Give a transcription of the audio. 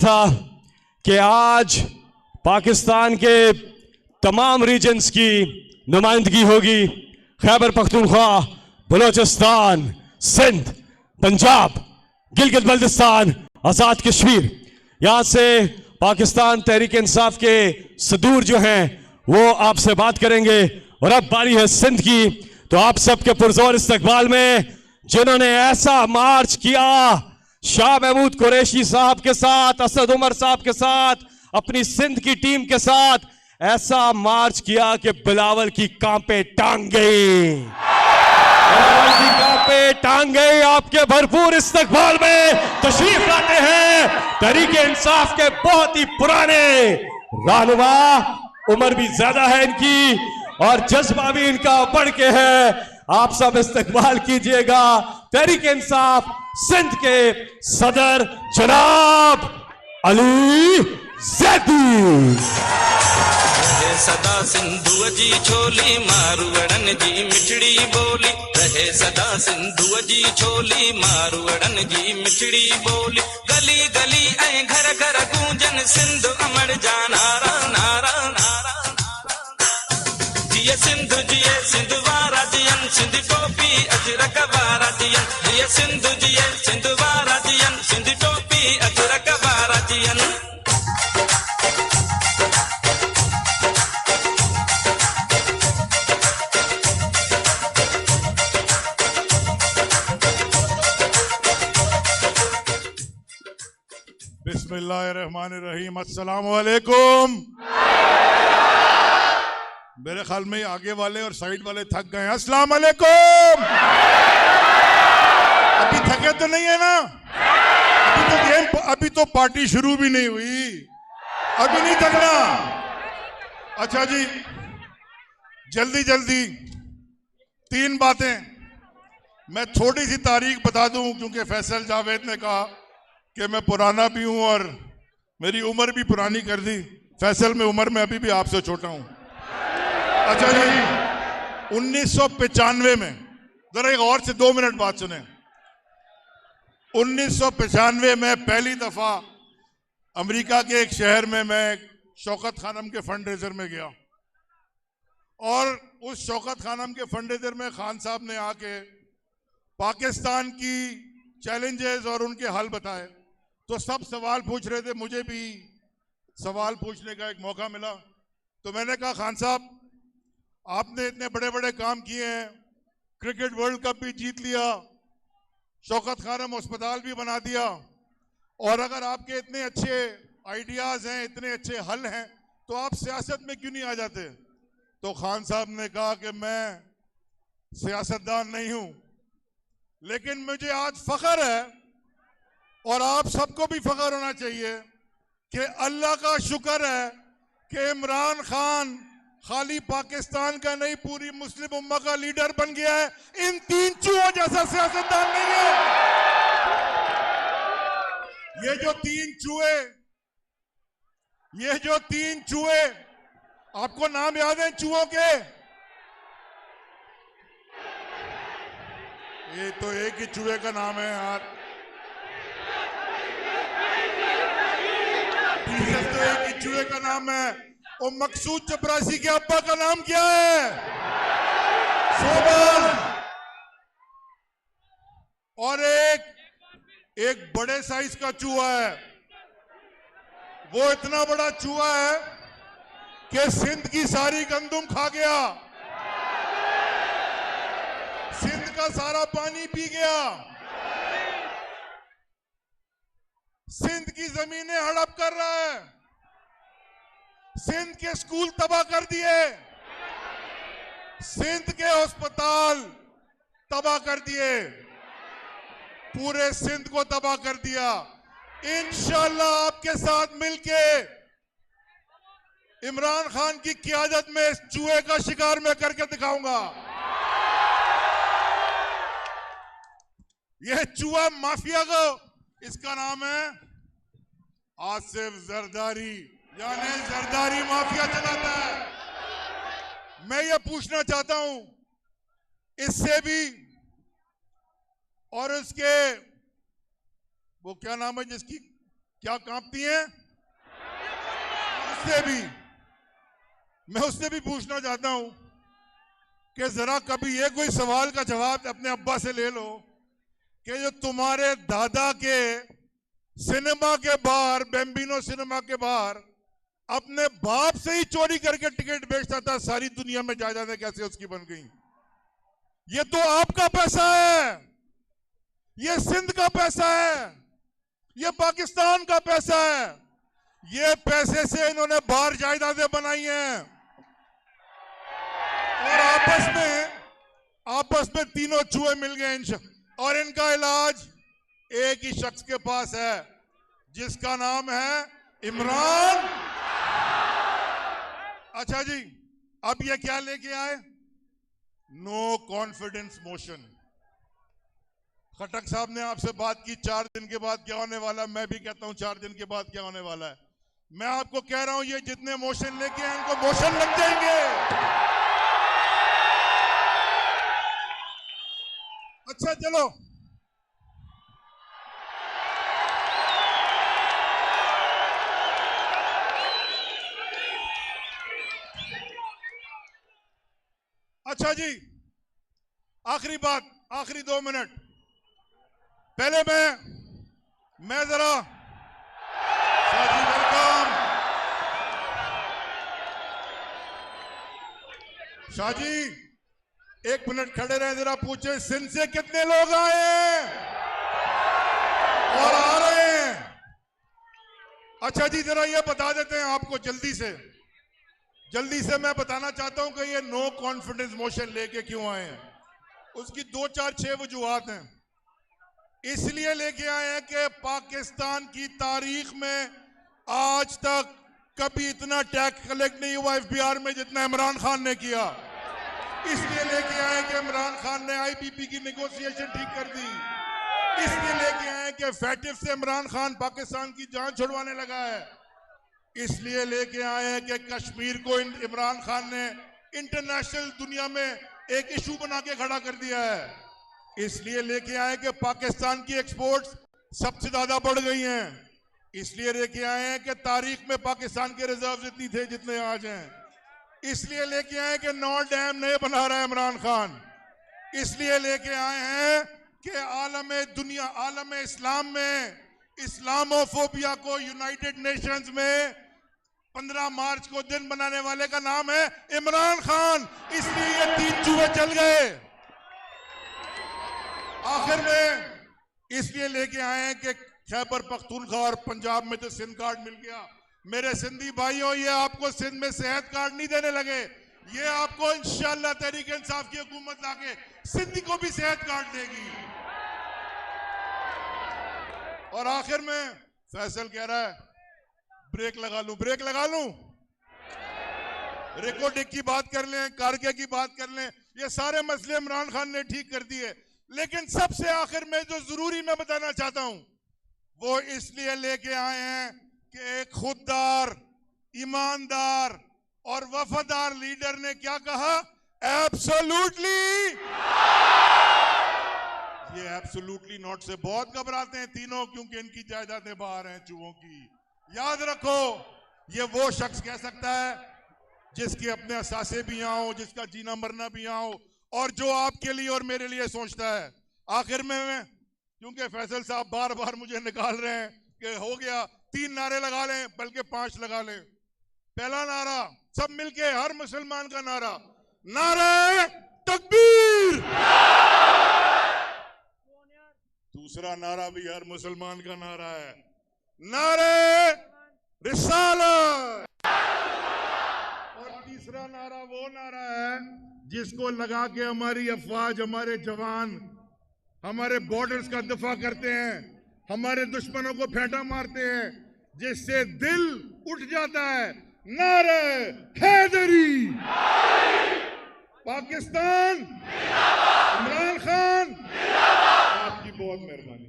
था कि आज पाकिस्तान के तमाम रीजन्स की नुमाइंदगी होगी। खैबर पख्तूनख्वा, बलोचिस्तान, सिंध, पंजाब, गिलगित बल्तिस्तान, आज़ाद कश्मीर, यहाँ से पाकिस्तान तहरीक इंसाफ के सदूर जो हैं वो आपसे बात करेंगे। और अब बारी है सिंध की, तो आप सबके पुरजोर इस्तकबाल में जिन्होंने ऐसा मार्च किया शाह महमूद कुरैशी साहब के साथ, असद उमर साहब के साथ, अपनी सिंध की टीम के साथ ऐसा मार्च किया कि बिलावल की कांपे टांग गई, बिलावल की कांपे टांग गई। आपके भरपूर इस्तकबाल में तशरीफ लाते हैं तहरीक इंसाफ के बहुत ही पुराने रहनुमा, उम्र भी ज्यादा है इनकी और जज्बा भी इनका बढ़ के है। आप सब इस्तकबाल कीजिएगा तहरीक इंसाफ सिंध के सदर जनाब अली ज़ैदी। सदा सिंधु जी छोली मारवड़न जी मिठड़ी बोली, रहे सदा सिंधु जी छोली मारवड़न जी मिठड़ी बोली। गली गली ऐं घर घर गूंजन सिंध अमर जा नारा नारा नारा नारा। जिए सिंध वारा जियन, सिंध टोपी अजरक वारा जियन। जिए सिंध वारा जियन, सिंध टोपी अजरक वारा जियन। बिस्मिल्लाहिर्रहमानिर्रहीम, अस्सलामु अलैकुम। मेरे ख्याल में आगे वाले और साइड वाले थक गए हैं। अस्सलाम अलैकुम। अभी थके तो नहीं है ना? अभी तो पार्टी शुरू भी नहीं हुई, अभी नहीं थकना। अच्छा जी, जल्दी जल्दी 3 बातें मैं थोड़ी सी तारीख बता दूं, क्योंकि फैसल जावेद ने कहा कि मैं पुराना भी हूं और मेरी उम्र भी पुरानी कर दी। फैसल में उम्र में अभी भी आपसे छोटा हूं। अच्छा जी, 1995 में, जरा एक और से 2 मिनट बात सुने। 1995 में पहली दफा अमेरिका के एक शहर में मैं शौकत खानम के फंड रेजर में गया और उस शौकत खानम के फंड रेजर में खान साहब ने आके पाकिस्तान की चैलेंजेस और उनके हल बताए। तो सब सवाल पूछ रहे थे, मुझे भी सवाल पूछने का एक मौका मिला। तो मैंने कहा, खान साहब आपने इतने बड़े बड़े काम किए हैं, क्रिकेट वर्ल्ड कप भी जीत लिया, शौकत खानम अस्पताल भी बना दिया, और अगर आपके इतने अच्छे आइडियाज हैं, इतने अच्छे हल हैं, तो आप सियासत में क्यों नहीं आ जाते? तो खान साहब ने कहा कि मैं सियासतदान नहीं हूं, लेकिन मुझे आज फख्र है और आप सबको भी फख्र होना चाहिए कि अल्लाह का शुक्र है कि इमरान खान खाली पाकिस्तान का नहीं, पूरी मुस्लिम उम्मा का लीडर बन गया है। इन 3 चूहों जैसा सियासतदान नहीं है। ये जो तीन चूहे आपको नाम याद है चूहों के? ये तो एक ही चूहे का नाम है यार, तो एक ही चूहे का नाम है। और मकसूद चपरासी के अब्बा का नाम क्या है? सोबल। और एक बड़े साइज का चूहा है, वो इतना बड़ा चूहा है कि सिंध की सारी गंदुम खा गया, सिंध का सारा पानी पी गया, सिंध की जमीनें हड़प कर रहा है, सिंध के स्कूल तबाह कर दिए, सिंध के अस्पताल तबाह कर दिए, पूरे सिंध को तबाह कर दिया। इंशाअल्लाह आपके साथ मिलके इमरान खान की क़यादत में इस चूहे का शिकार मैं करके दिखाऊंगा। यह चूहा माफिया को, इसका नाम है आसिफ जरदारी, यानी जरदारी माफिया चलाता है। मैं ये पूछना चाहता हूं, इससे भी और उसके वो क्या नाम है जिसकी क्या कांपती हैं? उससे भी मैं उससे भी पूछना चाहता हूं कि जरा कभी ये कोई सवाल का जवाब अपने अब्बा से ले लो कि जो तुम्हारे दादा के सिनेमा के बाहर, बेम्बिनो सिनेमा के बाहर अपने बाप से ही चोरी करके टिकट बेचता था, सारी दुनिया में जायदादें कैसे उसकी बन गई? ये तो आपका पैसा है, ये सिंध का पैसा है, ये पाकिस्तान का पैसा है। ये पैसे से इन्होंने बाहर जायदादें बनाई हैं और आपस में तीनों चूहे मिल गए और इनका इलाज एक ही शख्स के पास है जिसका नाम है इमरान। अच्छा जी, अब ये क्या लेके आए? No confidence motion. खटक साहब ने आपसे बात की 4 दिन के बाद क्या होने वाला है, मैं भी कहता हूं 4 दिन के बाद क्या होने वाला है। मैं आपको कह रहा हूं ये जितने मोशन लेके आए इनको मोशन लग जाएंगे। अच्छा चलो, अच्छा जी, आखिरी बात, आखिरी 2 मिनट पहले मैं जरा शाजी वेलकम। शाजी 1 मिनट खड़े रहे, जरा पूछे सिंध से कितने लोग आए हैं और आ रहे हैं? अच्छा जी, जरा ये बता देते हैं आपको जल्दी से मैं बताना चाहता हूं कि ये नो कॉन्फिडेंस मोशन लेके क्यों आए हैं। उसकी 2 4 6 वजूहात हैं। इसलिए लेके आए हैं कि पाकिस्तान की तारीख में आज तक कभी इतना टैक्स कलेक्ट नहीं हुआ एफबीआर में जितना इमरान खान ने किया। इसलिए लेके आए कि इमरान खान ने आईपीपी की नेगोशिएशन ठीक कर दी। इसलिए लेके आए कि फैटिफ से इमरान खान पाकिस्तान की जान छुड़वाने लगा है। इसलिए लेके आए हैं कि कश्मीर को इमरान खान ने इंटरनेशनल दुनिया में एक इशू बना के खड़ा कर दिया है। इसलिए लेके आए कि पाकिस्तान की एक्सपोर्ट्स सबसे ज्यादा बढ़ गई हैं। इसलिए लेके आए हैं कि तारीख में पाकिस्तान के रिजर्व इतनी थे जितने आज हैं। इसलिए लेके आए कि 9 डैम नए बना रहा है इमरान खान। इसलिए लेके आए हैं कि आलम इस्लाम में इस्लामोफोबिया को यूनाइटेड नेशंस में 15 मार्च को दिन बनाने वाले का नाम है इमरान खान। इसलिए ये 3 चूहे चल गए। आखिर में इसलिए लेके आए हैं कि खैबर पख्तूनख्वा और पंजाब में जो सिंध कार्ड मिल गया, मेरे सिंधी भाइयों, ये आपको सिंध में सेहत कार्ड नहीं देने लगे, ये आपको इंशाअल्लाह तहरीक इंसाफ की हुकूमत लाके सिंधी को भी सेहत कार्ड देगी। और आखिर में फैसल कह रहा है ब्रेक लगा लूं, रिकॉर्डिंग की बात कर लें, कारगे की बात कर लें, ये सारे मसले इमरान खान ने ठीक कर दिए। लेकिन सबसे आखिर में जो जरूरी मैं बताना चाहता हूं वो इसलिए लेके आए हैं कि एक खुददार, ईमानदार और वफादार लीडर ने क्या कहा? एब्सोल्युटली। ये एब्सोल्युटली नॉट से बहुत घबराते हैं तीनों, क्योंकि इनकी जायदादें बाहर हैं चूहों की। याद रखो, ये वो शख्स कह सकता है जिसके अपने असासे भी यहाँ हो, जिसका जीना मरना भी यहाँ हो, और जो आपके लिए और मेरे लिए सोचता है। आखिर में मैं, क्योंकि फैसल साहब बार बार मुझे निकाल रहे हैं कि हो गया, 3 नारे लगा लें, बल्कि 5 लगा लें। पहला नारा सब मिलके, हर मुसलमान का नारा, नारे तकबीर। दूसरा नारा भी हर मुसलमान का नारा है, नारे रिसालत। और तीसरा नारा वो नारा है जिसको लगा के हमारी अफवाज, हमारे जवान हमारे बॉर्डर्स का दफा करते हैं, हमारे दुश्मनों को फेंटा मारते हैं, जिससे दिल उठ जाता है, नारे हैदरी। पाकिस्तान, इमरान खान, आपकी बहुत मेहरबानी।